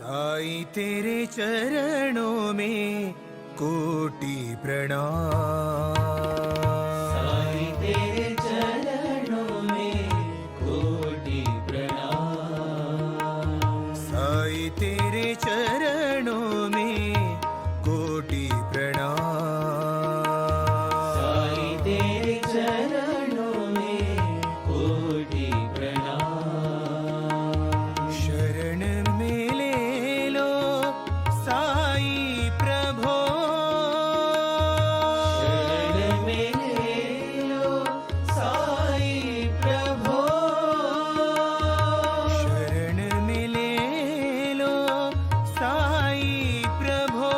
साईं तेरे चरणों में कोटि प्रणाम। साईं तेरे चरणों में कोटि प्रणाम। साईं तेरे चरणों में कोटि प्रणाम। साईं तेरे चरणों में कोटि प्रणाम। शरण में ले लो साईं प्रभो। शरण में ले लो साईं प्रभो। शरण में ले लो साईं प्रभो।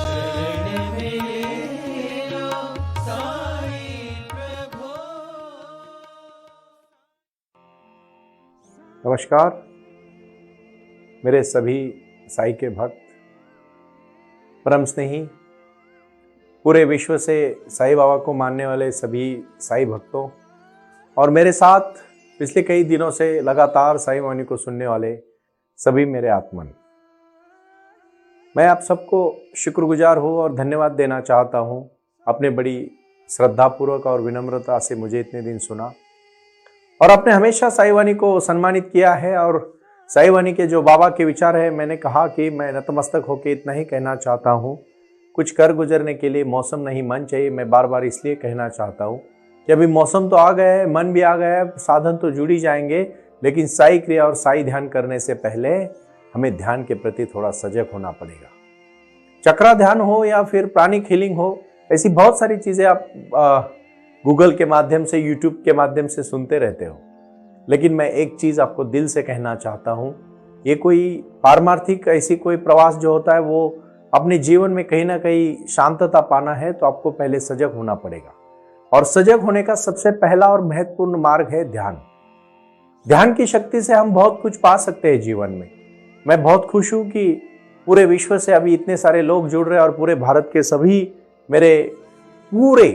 शरण में ले लो साईं प्रभो। नमस्कार मेरे सभी साई के भक्त, परम स्नेही, पूरे विश्व से साई बाबा को मानने वाले सभी साई भक्तों और मेरे साथ पिछले कई दिनों से लगातार साई वाणी को सुनने वाले सभी मेरे आत्मन, मैं आप सबको शुक्रगुजार हूँ और धन्यवाद देना चाहता हूँ। अपने बड़ी श्रद्धापूर्वक और विनम्रता से मुझे इतने दिन सुना और आपने हमेशा साई वाणी को सम्मानित किया है। और साई वाणी के जो बाबा के विचार है, मैंने कहा कि मैं नतमस्तक होकर इतना ही कहना चाहता हूँ, कुछ कर गुजरने के लिए मौसम नहीं मन चाहिए। मैं बार बार इसलिए कहना चाहता हूँ कि अभी मौसम तो आ गया है, मन भी आ गया है, साधन तो जुड़ ही जाएंगे, लेकिन साई क्रिया और साई ध्यान करने से पहले हमें ध्यान के प्रति थोड़ा सजग होना पड़ेगा। चक्रा ध्यान हो या फिर प्राणिक हीलिंग हो, ऐसी बहुत सारी चीज़ें आप गूगल के माध्यम से, यूट्यूब के माध्यम से सुनते रहते हो, लेकिन मैं एक चीज़ आपको दिल से कहना चाहता हूँ, ये कोई पारमार्थिक ऐसी कोई प्रवास जो होता है, वो अपने जीवन में कहीं ना कहीं शांतता पाना है तो आपको पहले सजग होना पड़ेगा। और सजग होने का सबसे पहला और महत्वपूर्ण मार्ग है ध्यान। ध्यान की शक्ति से हम बहुत कुछ पा सकते हैं जीवन में। मैं बहुत खुश हूँ कि पूरे विश्व से अभी इतने सारे लोग जुड़ रहे हैं और पूरे भारत के सभी मेरे पूरे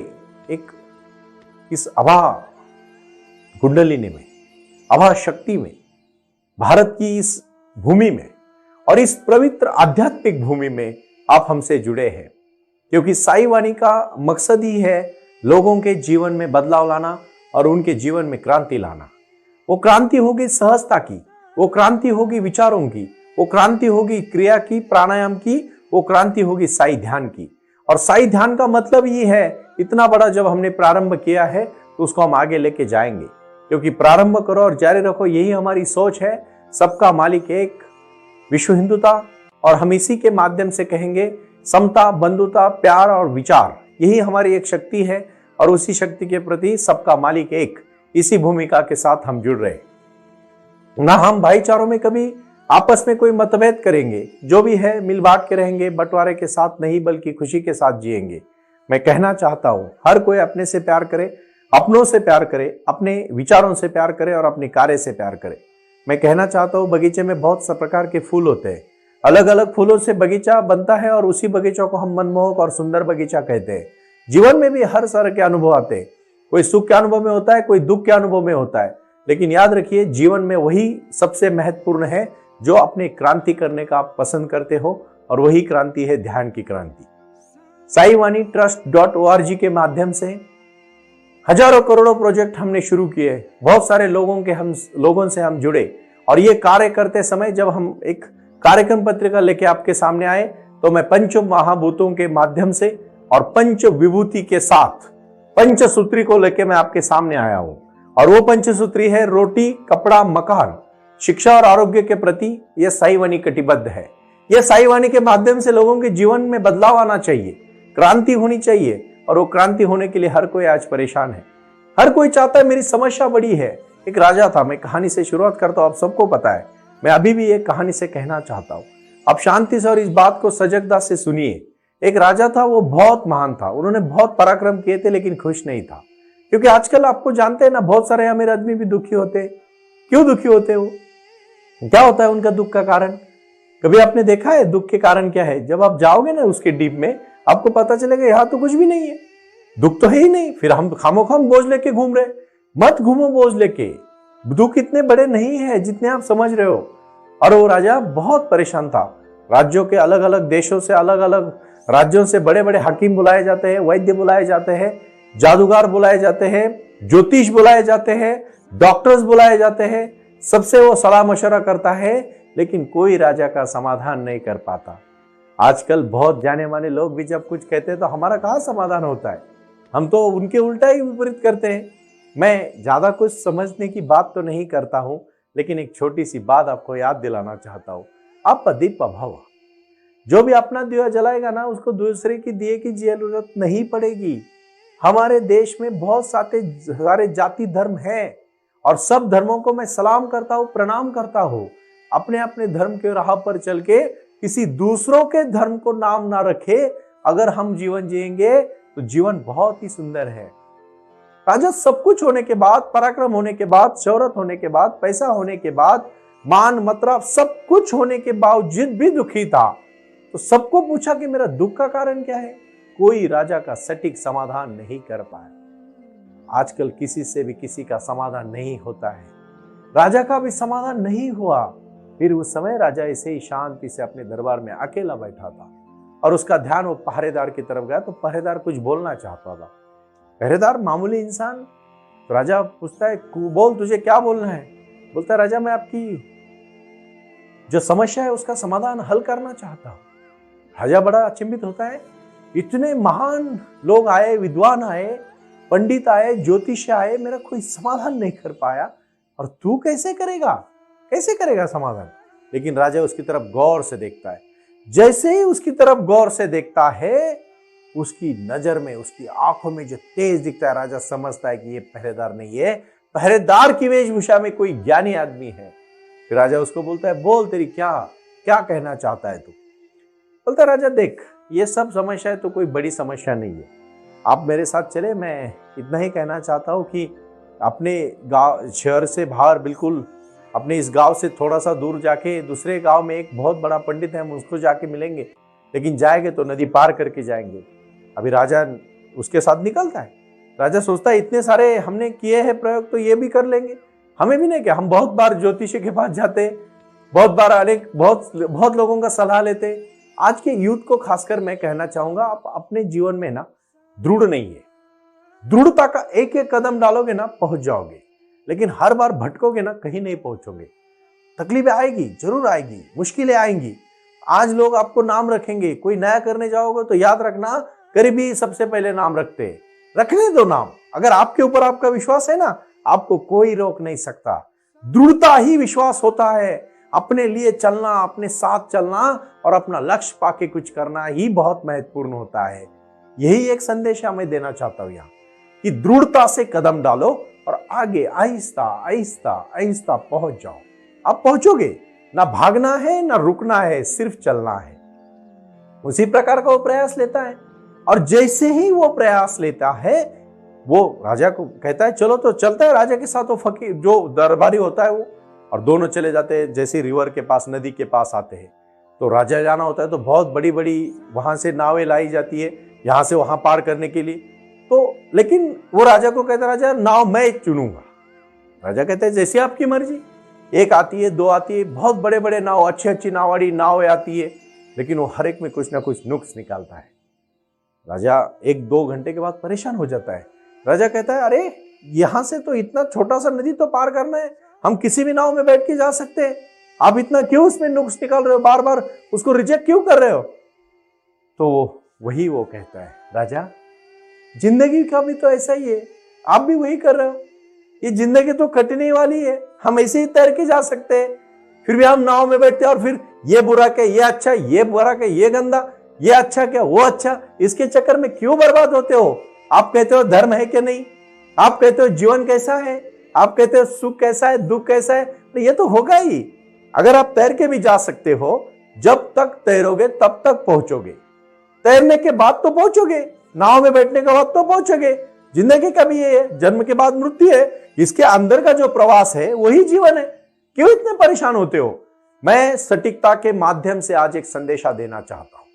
एक इस अभा कुंडलिनी में, अभा शक्ति में, भारत की इस भूमि में और इस पवित्र आध्यात्मिक भूमि में आप हमसे जुड़े हैं, क्योंकि साई वाणी का मकसद ही है लोगों के जीवन में बदलाव लाना और उनके जीवन में क्रांति लाना। वो क्रांति होगी सहजता की, वो क्रांति होगी विचारों की, वो क्रांति होगी क्रिया की, प्राणायाम की, वो क्रांति होगी साई ध्यान की। और साई ध्यान का मतलब ये है, इतना बड़ा जब हमने प्रारंभ किया है तो उसको हम आगे लेके जाएंगे, क्योंकि प्रारंभ करो और जारी रखो, यही हमारी सोच है। सबका मालिक एक, विश्व हिंदुता, और हम इसी के माध्यम से कहेंगे समता, बंधुता, प्यार और विचार, यही हमारी एक शक्ति है। और उसी शक्ति के प्रति सबका मालिक एक, इसी भूमिका के साथ हम जुड़ रहे। ना हम भाईचारों में कभी आपस में कोई मतभेद करेंगे, जो भी है मिल बांट के रहेंगे, बंटवारे के साथ नहीं बल्कि खुशी के साथ जिएंगे। मैं कहना चाहता हूं, हर कोई अपने से प्यार करे, अपनों से प्यार करे, अपने विचारों से प्यार करे और अपने कार्य से प्यार करे। मैं कहना चाहता हूं, बगीचे में बहुत से प्रकार के फूल होते हैं, अलग अलग फूलों से बगीचा बनता है और उसी बगीचों को हम मनमोहक और सुंदर बगीचा कहते हैं। जीवन में भी हर तरह के अनुभव आते हैं, कोई सुख के अनुभव में होता है, कोई दुख के अनुभव में होता है, लेकिन याद रखिए जीवन में वही सबसे महत्वपूर्ण है जो अपने क्रांति करने का आप पसंद करते हो, और वही क्रांति है ध्यान की क्रांति। saiwani.trust.org के माध्यम से हजारों करोड़ों प्रोजेक्ट हमने शुरू किए, बहुत सारे लोगों से हम जुड़े। और ये कार्य करते समय जब हम एक कार्यक्रम पत्रिका लेके आपके सामने आए तो मैं पंच महाभूतों के माध्यम से और पंच विभूति के साथ पंचसूत्री को लेके मैं आपके सामने आया हूं। और वो पंचसूत्री है रोटी, कपड़ा, मकान, शिक्षा और आरोग्य के प्रति यह साई वाणी कटिबद्ध है। यह साई वाणी के माध्यम से लोगों के जीवन में बदलाव आना चाहिए, क्रांति होनी चाहिए। और वो क्रांति होने के लिए हर कोई आज परेशान है, हर कोई चाहता है मेरी समस्या बड़ी है। एक राजा था, मैं कहानी से शुरुआत करता हूं, आप सबको पता है, मैं अभी भी एक कहानी से कहना चाहता हूं। आप शांति से और इस बात को सजगता से सुनिए। एक राजा था, वो बहुत महान था, उन्होंने बहुत पराक्रम किए थे, लेकिन खुश नहीं था। क्योंकि आजकल आपको जानते हैं ना, बहुत सारे अमीर आदमी भी दुखी होते हैं। क्यों दुखी होते हो? क्या होता है उनका दुख का कारण? कभी आपने देखा है दुख के कारण क्या है? जब आप जाओगे ना उसके डीप में, आपको पता चलेगा यहाँ तो कुछ भी नहीं है, दुख तो है ही नहीं। फिर हम खामोखाम बोझ लेके घूम रहे। मत घूमो बोझ लेके, दुख इतने बड़े नहीं है जितने आप समझ रहे हो। और वो राजा बहुत परेशान था। राज्यों के अलग अलग देशों से, अलग अलग राज्यों से बड़े बड़े हकीम बुलाए जाते हैं, वैद्य बुलाए जाते हैं, जादूगर बुलाए जाते हैं, ज्योतिष बुलाए जाते हैं, डॉक्टर्स बुलाए जाते हैं। सबसे वो सलाह मशवरा करता है, लेकिन कोई राजा का समाधान नहीं कर पाता। आजकल बहुत जाने माने लोग भी जब कुछ कहते हैं तो हमारा कहाँ समाधान होता है, हम तो उनके उल्टा ही विपरीत करते हैं। मैं ज्यादा कुछ समझने की बात तो नहीं करता हूं, लेकिन एक छोटी सी बात आपको याद दिलाना चाहता हूं। आप दीप भव, जो भी अपना दिया जलाएगा ना, उसको दूसरे की दिए की जरूरत नहीं पड़ेगी। हमारे देश में बहुत सारे जाति धर्म हैं और सब धर्मों को मैं सलाम करता हूं, प्रणाम करता हूं। अपने अपने धर्म के राह पर चल के किसी दूसरों के धर्म को नाम ना रखे। अगर हम जीवन जिएंगे तो जीवन बहुत ही सुंदर है। राजा सब कुछ होने के बाद, पराक्रम होने के बाद, शौहरत होने के बाद, पैसा होने के बाद, मान मतलब सब कुछ होने के बावजूद भी दुखी था। तो सबको पूछा कि मेरा दुख का कारण क्या है। कोई राजा का सटीक समाधान नहीं कर पाया। आजकल किसी से भी किसी का समाधान नहीं होता है। राजा का भी समाधान नहीं हुआ। फिर उस समय राजा ऐसे ही शांति से अपने दरबार में अकेला बैठा था और उसका ध्यान वो पहरेदार की तरफ गया। तो पहरेदार कुछ बोलना चाहता था। पहरेदार मामूली इंसान। तो राजा पूछता है, बोल तुझे क्या बोलना है। बोलता है, राजा मैं आपकी जो समस्या है उसका समाधान हल करना चाहता हूं। राजा बड़ा अचंभित होता है, इतने महान लोग आए, विद्वान आए, पंडित आए, ज्योतिष आए, मेरा कोई समाधान नहीं कर पाया और तू कैसे करेगा, कैसे करेगा समाधान। लेकिन राजा उसकी तरफ गौर से देखता है। जैसे ही उसकी तरफ गौर से देखता है, उसकी नजर में, उसकी आंखों में जो तेज दिखता है, राजा समझता है कि ये पहरेदार नहीं है, पहरेदार की वेशभूषा में कोई ज्ञानी आदमी है। फिर राजा उसको बोलता है, बोल तेरी क्या क्या कहना चाहता है तू। बोलता है, राजा देख, ये सब समस्या है तो कोई बड़ी समस्या नहीं है, आप मेरे साथ चले। मैं इतना ही कहना चाहता हूँ कि अपने गांव, शहर से बाहर, बिल्कुल अपने इस गांव से थोड़ा सा दूर जाके दूसरे गांव में एक बहुत बड़ा पंडित है, हम उसको जाके मिलेंगे, लेकिन जाएंगे तो नदी पार करके जाएंगे। अभी राजा उसके साथ निकलता है। राजा सोचता है, इतने सारे हमने किए हैं प्रयोग, तो ये भी कर लेंगे, हमें भी नहीं क्या। हम बहुत बार ज्योतिषी के पास जाते, बहुत बार बहुत लोगों का सलाह लेते। आज के यूथ को खासकर मैं कहना चाहूंगा, आप अपने जीवन में ना दृढ़ नहीं है। दृढ़ता का एक एक कदम डालोगे ना, पहुंच जाओगे, लेकिन हर बार भटकोगे ना, कहीं नहीं पहुंचोगे। तकलीफें आएगी, जरूर आएगी, मुश्किलें आएंगी। आज लोग आपको नाम रखेंगे, कोई नया करने जाओगे तो याद रखना, करीबी सबसे पहले नाम रखने दो नाम। अगर आपके ऊपर आपका विश्वास है ना, आपको कोई रोक नहीं सकता। दृढ़ता ही विश्वास होता है। अपने लिए चलना, अपने साथ चलना और अपना लक्ष्य पाके कुछ करना ही बहुत महत्वपूर्ण होता है। यही एक संदेश मैं देना चाहता हूं यहाँ, कि दृढ़ता से कदम डालो और आगे आहिस्ता आहिस्ता आहिस्ता पहुंच जाओ। आप पहुंचोगे, ना भागना है ना रुकना है, सिर्फ चलना है। उसी प्रकार का वो प्रयास लेता है और जैसे ही वो प्रयास लेता है, वो राजा को कहता है चलो, तो चलता है राजा के साथ। वो फकीर जो दरबारी होता है वो, और दोनों चले जाते हैं। जैसे रिवर के पास, नदी के पास आते हैं, तो राजा जाना होता है तो बहुत बड़ी बड़ी वहां से नावें लाई जाती है, यहां से वहां पार करने के लिए। तो लेकिन वो राजा को कहता है, राजा नाव मैं चुनूंगा। राजा कहते हैं जैसे आपकी मर्जी। एक आती है, दो आती है, बहुत बड़े बड़े नाव, अच्छी अच्छी नावाड़ी नावें आती है, लेकिन वो हर एक में कुछ ना कुछ नुक्स निकालता है। राजा 1-2 घंटे के बाद परेशान हो जाता है। राजा कहता है, अरे यहां से तो इतना छोटा सा नदी तो पार करना है, हम किसी भी नाव में बैठ के जा सकते हैं, आप इतना क्यों उसमें नुक्स निकाल रहे हो, बार बार उसको रिजेक्ट क्यों कर रहे हो। तो वही वो कहता है, राजा जिंदगी का भी तो ऐसा ही है, आप भी वही कर रहे हो। ये जिंदगी तो कटने वाली है, हम ऐसे ही तैर के जा सकते हैं, फिर भी हम नाव में बैठते हैं और फिर ये बुरा क्या ये अच्छा, ये बुरा क्या ये गंदा, ये अच्छा क्या वो अच्छा, इसके चक्कर में क्यों बर्बाद होते हो। आप कहते हो धर्म है कि नहीं, आप कहते हो जीवन कैसा है, आप कहते हो सुख कैसा है, दुख कैसा है, तो ये तो होगा ही। अगर आप तैर के भी जा सकते हो, जब तक तैरोगे तब तक पहुंचोगे, तैरने के बाद तो पहुंचोगे, नाव में बैठने के बाद तो पहुंचोगे। जिंदगी का भी ये है, जन्म के बाद मृत्यु है, इसके अंदर का जो प्रवास है वही जीवन है। क्यों इतने परेशान होते हो। मैं सटीकता के माध्यम से आज एक संदेशा देना चाहता हूं।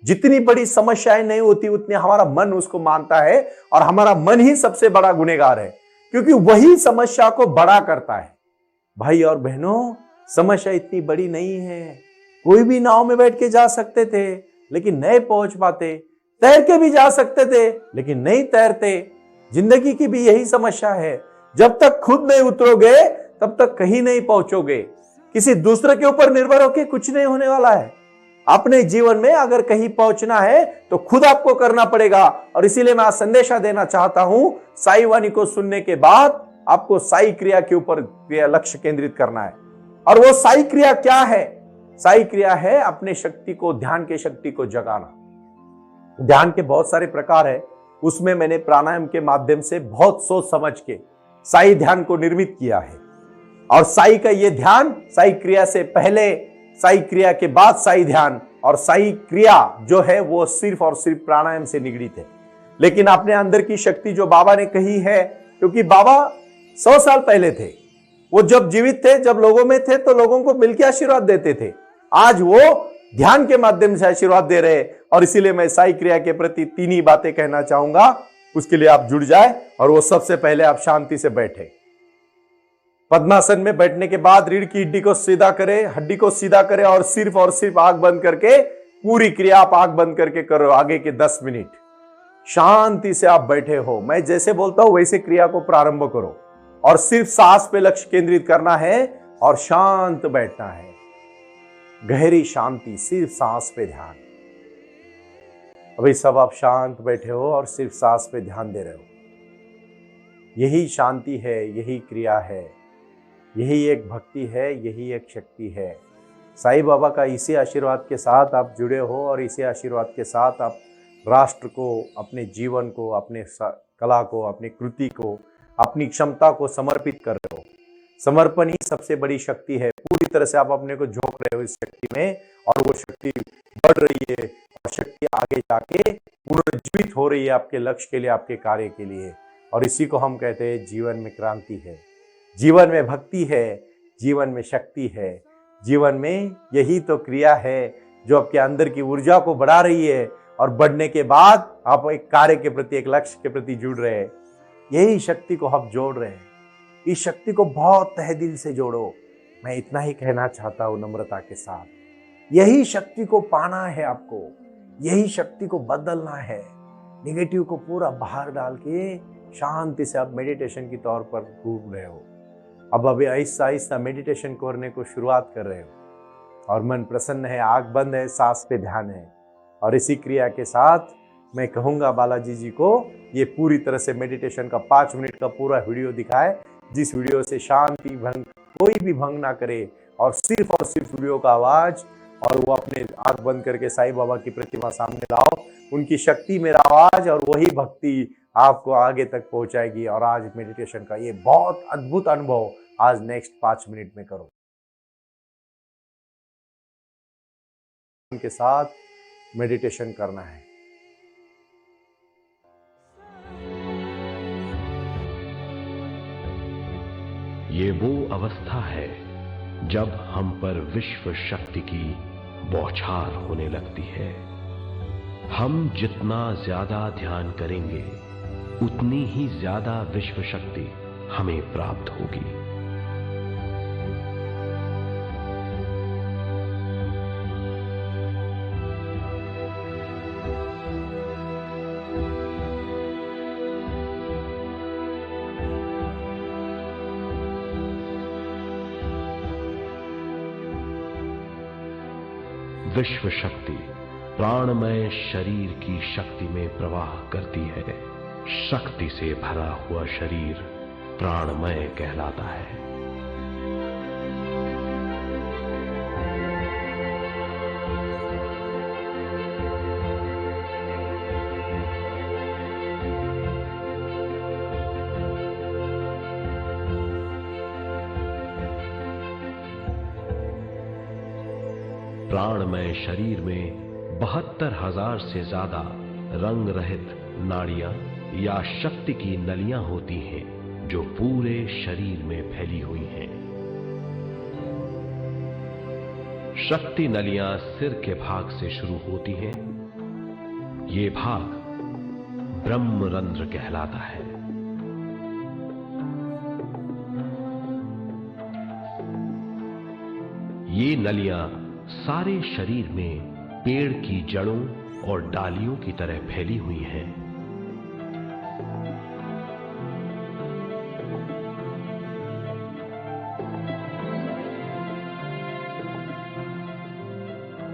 जितनी बड़ी समस्याएं नहीं होती, उतनी हमारा मन उसको मानता है और हमारा मन ही सबसे बड़ा गुनहगार है, क्योंकि वही समस्या को बड़ा करता है। भाई और बहनों, समस्या इतनी बड़ी नहीं है। कोई भी नाव में बैठ के जा सकते थे लेकिन नहीं पहुंच पाते, तैर के भी जा सकते थे लेकिन नहीं तैरते। जिंदगी की भी यही समस्या है, जब तक खुद नहीं उतरोगे तब तक कहीं नहीं पहुंचोगे। किसी दूसरे के ऊपर निर्भर होकर कुछ नहीं होने वाला है। अपने जीवन में अगर कहीं पहुंचना है तो खुद आपको करना पड़ेगा। और इसीलिए मैं आज संदेशा देना चाहता हूं, साई वाणी को सुनने के बाद आपको साई क्रिया के ऊपर लक्ष्य केंद्रित करना है। और वो साई क्रिया क्या है? साई क्रिया है अपने शक्ति को, ध्यान के शक्ति को जगाना। ध्यान के बहुत सारे प्रकार है, उसमें मैंने प्राणायाम के माध्यम से बहुत सोच समझ के साई ध्यान को निर्मित किया है। और साई का ये ध्यान, साई क्रिया से पहले, साई क्रिया के बाद साई ध्यान, और साई क्रिया जो है वो सिर्फ और सिर्फ प्राणायाम से निगड़ित है। लेकिन अपने अंदर की शक्ति जो बाबा ने कही है, क्योंकि बाबा 100 साल पहले थे, वो जब जीवित थे, जब लोगों में थे तो लोगों को मिलकर आशीर्वाद देते थे। आज वो ध्यान के माध्यम से आशीर्वाद दे रहे। और इसीलिए मैं साई क्रिया के प्रति 3 ही बातें कहना चाहूंगा, उसके लिए आप जुड़ जाए। और वो सबसे पहले आप शांति से बैठे। पद्मासन में बैठने के बाद रीढ़ की हड्डी को सीधा करें, हड्डी को सीधा करें और सिर्फ आंख बंद करके पूरी क्रिया आप आंख बंद करके करो। आगे के 10 मिनट शांति से आप बैठे हो, मैं जैसे बोलता हूं वैसे क्रिया को प्रारंभ करो। और सिर्फ सांस पे लक्ष्य केंद्रित करना है और शांत बैठना है। गहरी शांति, सिर्फ सांस पे ध्यान। अभी सब आप शांत बैठे हो और सिर्फ सांस पे ध्यान दे रहे हो। यही शांति है, यही क्रिया है, यही एक भक्ति है, यही एक शक्ति है। साईं बाबा का इसी आशीर्वाद के साथ आप जुड़े हो और इसी आशीर्वाद के साथ आप राष्ट्र को, अपने जीवन को, अपने कला को, अपनी कृति को, अपनी क्षमता को समर्पित कर रहे हो। समर्पण ही सबसे बड़ी शक्ति है। पूरी तरह से आप अपने को झोंक रहे हो इस शक्ति में, और वो शक्ति बढ़ रही है और शक्ति आगे जाके पुनर्जीवित हो रही है आपके लक्ष्य के लिए, आपके कार्य के लिए। और इसी को हम कहते हैं जीवन में क्रांति है, जीवन में भक्ति है, जीवन में शक्ति है, जीवन में यही तो क्रिया है जो आपके अंदर की ऊर्जा को बढ़ा रही है। और बढ़ने के बाद आप एक कार्य के प्रति, एक लक्ष्य के प्रति जुड़ रहे हैं। यही शक्ति को हम जोड़ रहे हैं। इस शक्ति को बहुत तहे दिल से जोड़ो। मैं इतना ही कहना चाहता हूं नम्रता के साथ। यही शक्ति को पाना है आपको, यही शक्ति को बदलना है। नेगेटिव को पूरा बाहर डाल के शांति से आप मेडिटेशन की तौर पर घूम रहे हो। अब अभी आहिस्ता आहिस्ता मेडिटेशन करने को शुरुआत कर रहे हो और मन प्रसन्न है, आंख बंद है, सांस पे ध्यान है। और इसी क्रिया के साथ मैं कहूंगा बालाजी जी को ये पूरी तरह से मेडिटेशन का 5 मिनट का पूरा वीडियो दिखाए, जिस वीडियो से शांति भंग कोई भी भंग ना करे और सिर्फ वीडियो का आवाज, और वो अपने आंख बंद करके साईं बाबा की प्रतिमा सामने लाओ। उनकी शक्ति मेरा आवाज और वही भक्ति आपको आगे तक पहुंचाएगी। और आज मेडिटेशन का ये बहुत अद्भुत अनुभव आज नेक्स्ट 5 मिनट में करो। उनके साथ मेडिटेशन करना है। ये वो अवस्था है जब हम पर विश्व शक्ति की बौछार होने लगती है। हम जितना ज्यादा ध्यान करेंगे उतनी ही ज्यादा विश्व शक्ति हमें प्राप्त होगी। विश्व शक्ति प्राणमय शरीर की शक्ति में प्रवाह करती है। शक्ति से भरा हुआ शरीर प्राणमय कहलाता है। प्राणमय शरीर में 72,000 से ज्यादा रंग रहित नाड़ियां या शक्ति की नलियां होती हैं जो पूरे शरीर में फैली हुई हैं। शक्ति नलियां सिर के भाग से शुरू होती हैं। ये भाग ब्रह्मरंध्र कहलाता है। ये नलियां सारे शरीर में पेड़ की जड़ों और डालियों की तरह फैली हुई हैं।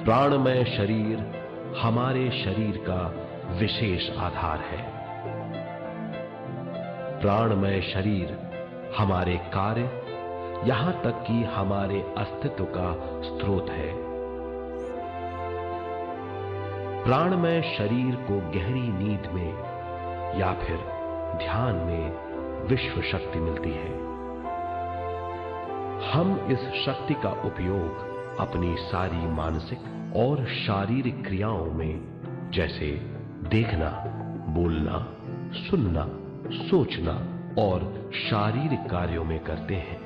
प्राणमय शरीर हमारे शरीर का विशेष आधार है। प्राणमय शरीर हमारे कार्य, यहां तक कि हमारे अस्तित्व का स्रोत है। प्राणमय शरीर को गहरी नींद में या फिर ध्यान में विश्व शक्ति मिलती है। हम इस शक्ति का उपयोग अपनी सारी मानसिक और शारीरिक क्रियाओं में, जैसे देखना, बोलना, सुनना, सोचना और शारीरिक कार्यों में करते हैं।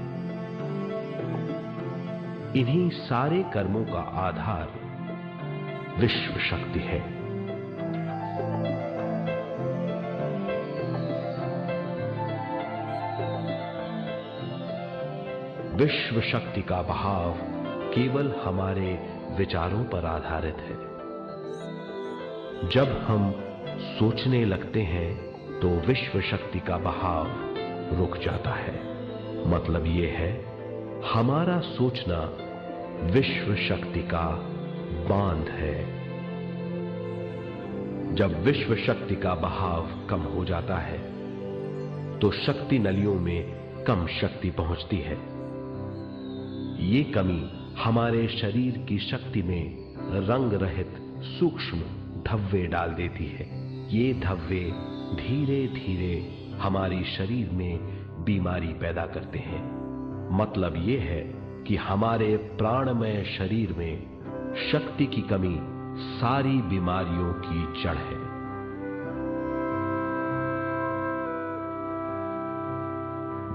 इन्हीं सारे कर्मों का आधार विश्व शक्ति है। विश्व शक्ति का बहाव केवल हमारे विचारों पर आधारित है। जब हम सोचने लगते हैं तो विश्व शक्ति का बहाव रुक जाता है। मतलब यह है, हमारा सोचना विश्व शक्ति का बांध है। जब विश्व शक्ति का बहाव कम हो जाता है तो शक्ति नलियों में कम शक्ति पहुंचती है। ये कमी हमारे शरीर की शक्ति में रंग रहित सूक्ष्म धब्बे डाल देती है। ये धब्बे धीरे धीरे हमारी शरीर में बीमारी पैदा करते हैं। मतलब ये है कि हमारे प्राणमय शरीर में शक्ति की कमी सारी बीमारियों की जड़ है।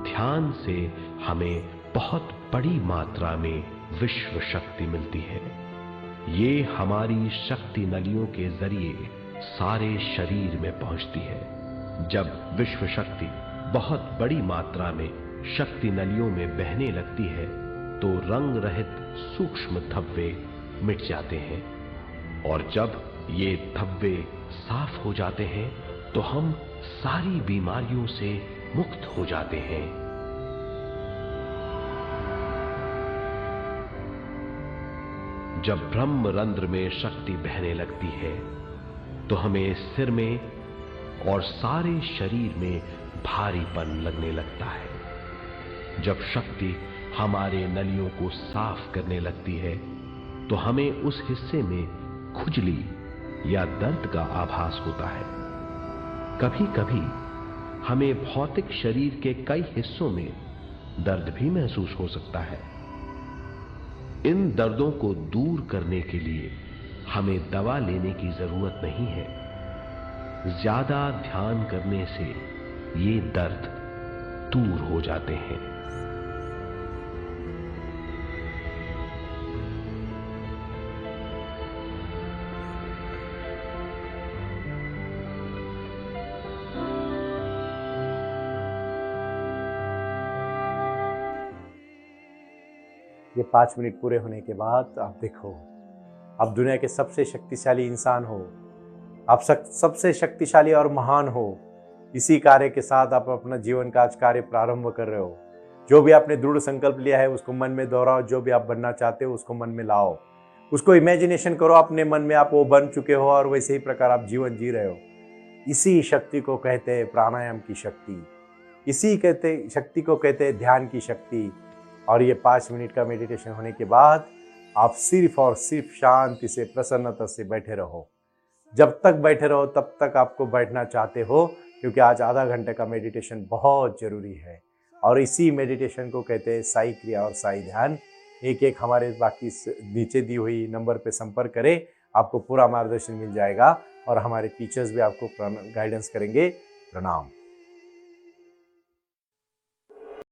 ध्यान से हमें बहुत बड़ी मात्रा में विश्व शक्ति मिलती है। ये हमारी शक्ति नलियों के जरिए सारे शरीर में पहुंचती है। जब विश्व शक्ति बहुत बड़ी मात्रा में शक्ति नलियों में बहने लगती है तो रंग रहित सूक्ष्म धब्बे मिट जाते हैं, और जब ये धब्बे साफ हो जाते हैं तो हम सारी बीमारियों से मुक्त हो जाते हैं। जब ब्रह्म रंध्र में शक्ति बहने लगती है तो हमें सिर में और सारे शरीर में भारीपन लगने लगता है। जब शक्ति हमारे नलियों को साफ करने लगती है तो हमें उस हिस्से में खुजली या दर्द का आभास होता है। कभी कभी हमें भौतिक शरीर के कई हिस्सों में दर्द भी महसूस हो सकता है। इन दर्दों को दूर करने के लिए हमें दवा लेने की जरूरत नहीं है। ज्यादा ध्यान करने से ये दर्द दूर हो जाते हैं। ये 5 मिनट पूरे होने के बाद आप देखो, आप दुनिया के सबसे शक्तिशाली इंसान हो। आप सबसे शक्तिशाली और महान हो। इसी कार्य के साथ आप अपना जीवन का आज कार्य प्रारंभ कर रहे हो। जो भी आपने दृढ़ संकल्प लिया है उसको मन में दोहराओ। जो भी आप बनना चाहते हो उसको मन में लाओ। उसको इमेजिनेशन करो अपने मन में, आप वो बन चुके हो और वैसे ही प्रकार आप जीवन जी रहे हो। इसी शक्ति को कहते हैं प्राणायाम की शक्ति। इसी शक्ति को कहते हैं ध्यान की शक्ति। और ये 5 मिनट का मेडिटेशन होने के बाद आप सिर्फ और सिर्फ शांति से, प्रसन्नता से बैठे रहो। जब तक बैठे रहो तब तक आपको बैठना चाहते हो, क्योंकि आज आधा घंटे का मेडिटेशन बहुत जरूरी है। और इसी मेडिटेशन को कहते हैं साई क्रिया और साई ध्यान। एक हमारे बाकी नीचे दी हुई नंबर पे संपर्क करें, आपको पूरा मार्गदर्शन मिल जाएगा और हमारे टीचर्स भी आपको गाइडेंस करेंगे। प्रणाम।